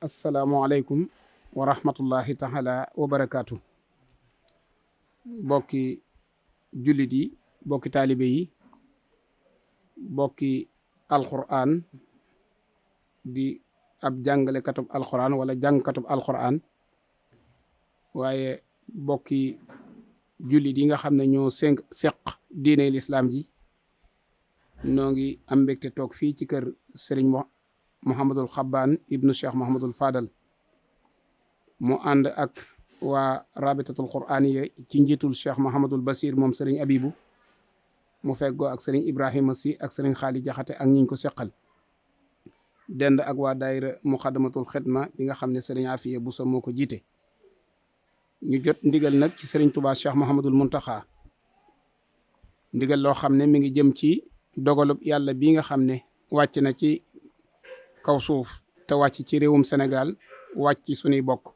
asalaamualeykum wa rahmatullahi taala wa barakaatu. bokki jullit yi, bokki taalibe yi, bokki alquran di ab jàngalekatub alquran wala jàngkatub alquran, waaye bokki jullit yi nga xam ne ñoo seq diine lislaam ji, noo ngi am mbégte toog fii ci kër Serigne Mouhamadul Xabbaan ibnu Cheikh Mouhamadul Fadal mu ànd ak waa rabitatul quraaniya ci njiitul Cheikh Mouhamadul Basir moom Serigne Abibu mu feggoo ak Serigne Ibrahima si ak Serigne Xaali Jaxate ak ñiñ ko seqal, dend ak waa daayira muxadamatul xidma bi nga xam ne Serigne Afiye Buso moo ko jiite. ñu jot ndigal nag ci Serigne Touba Cheikh Mouhamadul Muntaxa, ndigal loo xam ne mi ngi jëm ci dogalub yàlla bii nga xam ne wàcc na ci kaw suuf te wàcc ci réewum Sénégal wàcc ci sunuy bokk,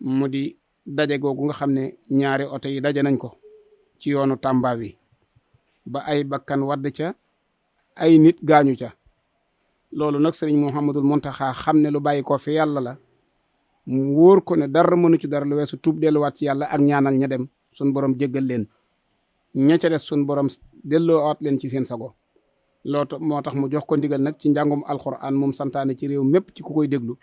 mu di daje googu nga xam ne ñaari oto yi daje nañ ko ci yoonu Tamba wi ba ay bakkan wadd ca, ay nit gaañu ca. loolu nag sëriñ Mouhamadul Muntaxa xam ne lu bàyyi ko fi yàlla la, mu wóor ko ne dara mënu ci dara lu weesu tuub delluwaat ci yàlla ak ñaanal ña dem sun borom jéggal leen, ña ca des sun borom delloowaat leen ci seen sago. loolu moo tax mu jox ko ndigal nag ci njàngum alquran moom santaane ci réew mépp ci ku koy déglu.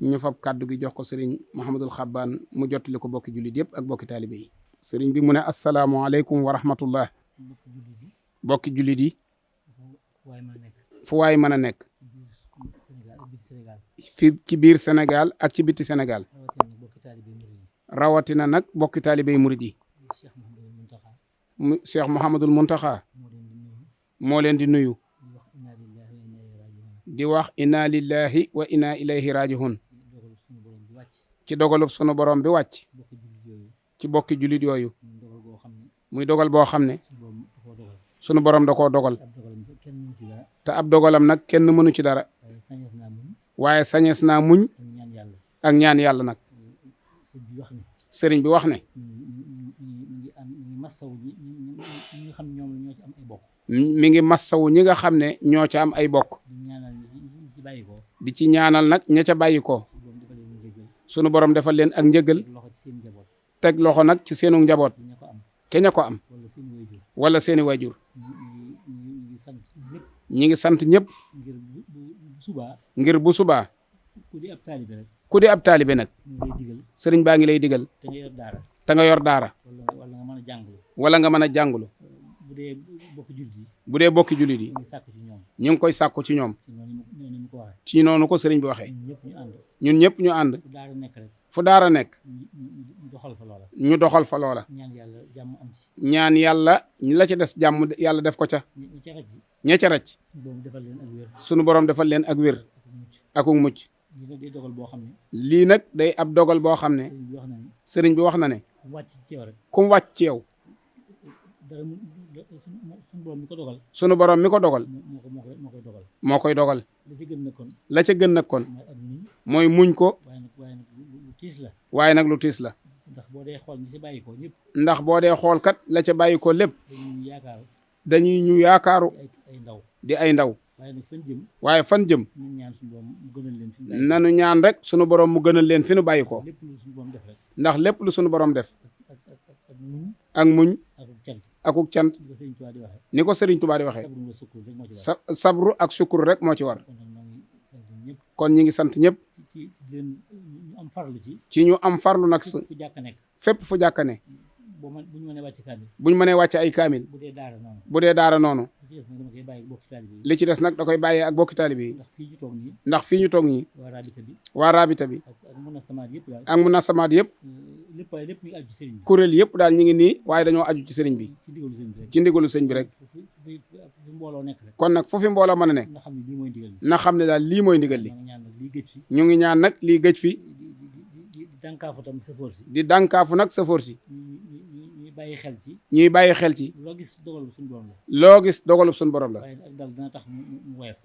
ñu fab kàddu gi jox ko sëriñ Mouhamadul Xabbaan mu jottali ko bokki jullit yëpp ak bokki taalibe yi. sëriñ bi mu ne asalaamualeykum wa rahmatullah. bokki jullit yi fu waay mën a nekk fi ci biir Sénégal ak ci bitti Sénégal, rawatina nag bokki taalibe yi murid yi. Cheikh Mouhamadul Muntaxa moo leen di nuyu di wax inna lillahi wa inna ilayhi rajiun ci dogalub sunu borom bi wàcc ci bokki jullit yooyu, muy dogal boo xam ne sunu borom da koo dogal te ab dogalam nag kenn mënu ci dara, waaye sañees naa muñ ak ñaan yàlla nag. sëriñ bi wax ne mi ngi massawu ñi nga xam ne ñoo ca am ay bokk, di ci ñaanal nag ña ca bàyyi ko sunu borom defal leen ak njëgal, teg loxo nag ci seenu njaboot ca ña ko am wala seeni wayjur. ñi ngi sant ñëpp ngir bu subaa ku di ab taalibe nag sëriñ baa ngi lay digal te nga yor daara wala nga mën a jàngulu. bu dee bokki jullit yi ñu ngi koy sàkku ci ñoom ci noonu ko sëriñ bi waxee. ñun ñëpp ñu ànd fu daara nekk ñu doxal fa loola, ñaan yàlla la ca des jàmm yàlla def ko ca. ña ca rëcc sunu borom defal leen ak wér akuk mucc. lii nag day ab dogal boo xam ne sëriñ bi wax na ne ku mu wàcc ci yow sunu borom mi ko dogal moo koy dogal. la ca gën nag kon mooy muñ ko, waaye nag lu tiis la. ndax boo dee xool kat la ca bàyyi ko lépp dañuy ñu yaakaaru di ay ndaw, waaye fan jëm nanu ñaan rek sunu borom mu gënal leen fi nu bàyyi ko, ndax lépp lu sunu borom def ak muñ akuk cant ni ko Sëriñ Tuubaa di waxee sabru ak sukkur rek moo ci war. kon ñi ngi sant ñëpp ci ñu am farlu nag fépp fu jàkka ne buñ mënee wàcce ay kaamil bu dee daara noonu li ci des nag da koy bàyyee ak bokki taalibe yi. ndax fii ñu toog ñi waa rabita bi ak munasamaat yëpp kuréel yëpp daal ñi ngi nii, waaye dañoo aju ci sëriñ bi ci ndigalu sëriñ bi rek. kon nag fu fi mbooloo mën a nekk na xam ne daal lii mooy ndigal li. ñu ngi ñaan nag lii gëj fi di dànkaafu nag safoor si ñuy bàyyi xel ci loo gis dogalub suñu borom la,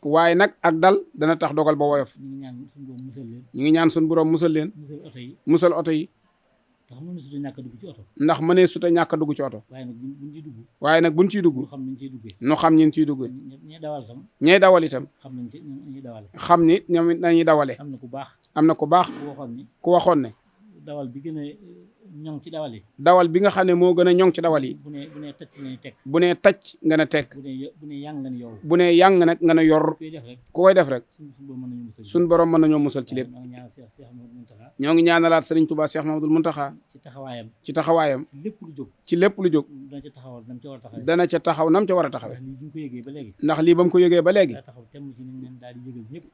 waaye nag ak dal dana tax dogal ba woyof. ñu ngi ñaan suñu borom musal leen, musal oto yi ndax mënee suta ñàkk a dugg ci oto. waaye nag buñ ciy dugg. nu xam ñin ciy dugg. ñey dawal itam. xam ni ñoom it nañuy dawale. am na ku baax. ku waxoon ne. dawal bi gën a ñoŋ ci dawal yi. dawal bi nga xam ne moo gën a ñoŋ ci dawal yi. bu nee tacc nga ne teg. bu nee tacc nga ne teg. bu nee yàng nga ne yor. bu nee yàng nag nga ne yor. ku koy def rek. suñ borom mën nañoo musal ci lépp. ñoo ngi ñaanalaat Serigne Touba Cheikh Mamadou Mountakha. ci taxawaayam. ci lépp lu jóg. dana ca taxaw nam ca war a taxawee. ndax lii ba mu ko yëgee ba léegi.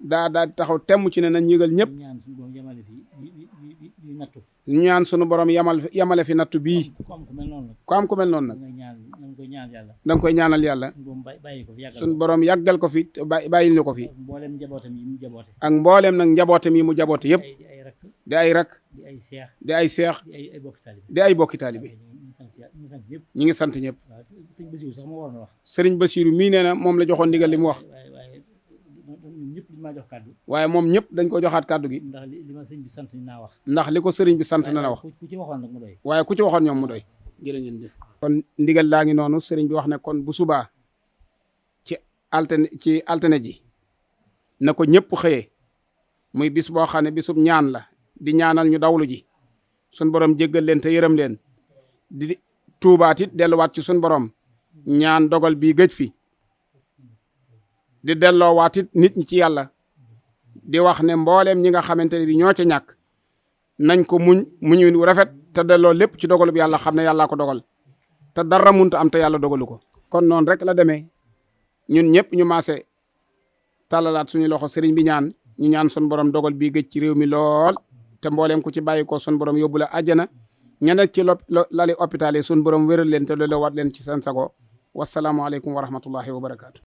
daa taxaw temm ci ne nañ yëgal ñëpp. ñu ñaan sunu borom yamale fi nattu bii. ku am ku mel noonu nag. da nga koy ñaanal yàlla. sunu borom yàggal ko fi bàyyil ñu ko fi. ak mbooleem nag njabootam yi mu jaboote yëpp. di ay rak. di ay seex. di ay bokki taalibe. ñi ngi sant ñëpp. sëriñ Basiiru mii nee na moom la joxoon ndigal li mu wax. waaye moom ñëpp dañ ko joxaat kàddu gi. ndax li ko sëriñ bi sant na la wax. waaye ku ci waxoon ñoom mu doy. jërë ngeen jëf. kon ndigal laa ngi noonu sëriñ bi wax ne kon bu subaa ci altine ji na ko ñëpp xëyee muy bis boo xam ne bisub ñaan la di ñaanal ñu dawlu ji sun borom jéggal leen te yërëm leen di tuubaat it delluwaat ci sun borom ñaan dogal bii gëj fi di delloowaat it nit ñi ci yàlla di wax ne mbooleem ñi nga xamante ne bi ñoo ca ñàkk nañ ko muñu wu rafet te delloo lépp ci dogalub yàlla xam ne yàllaa ko dogal te dara munta am te yàlla dogalu ko. kon noonu rek la demee ñun ñëpp ñu maase tàllalaat suñu loxo sëriñ bi ñaan ñu ñaan sun borom dogal bii gëj ci réew mi lool te mbooleem ku ci bàyyi ko sun borom yóbbu la àjjana ña nekk ci lali hôpital yi sun borom wéral leen te loolu waat leen ci seen sago wasalaamualeykum wa rahmatullahi wa barakaatu.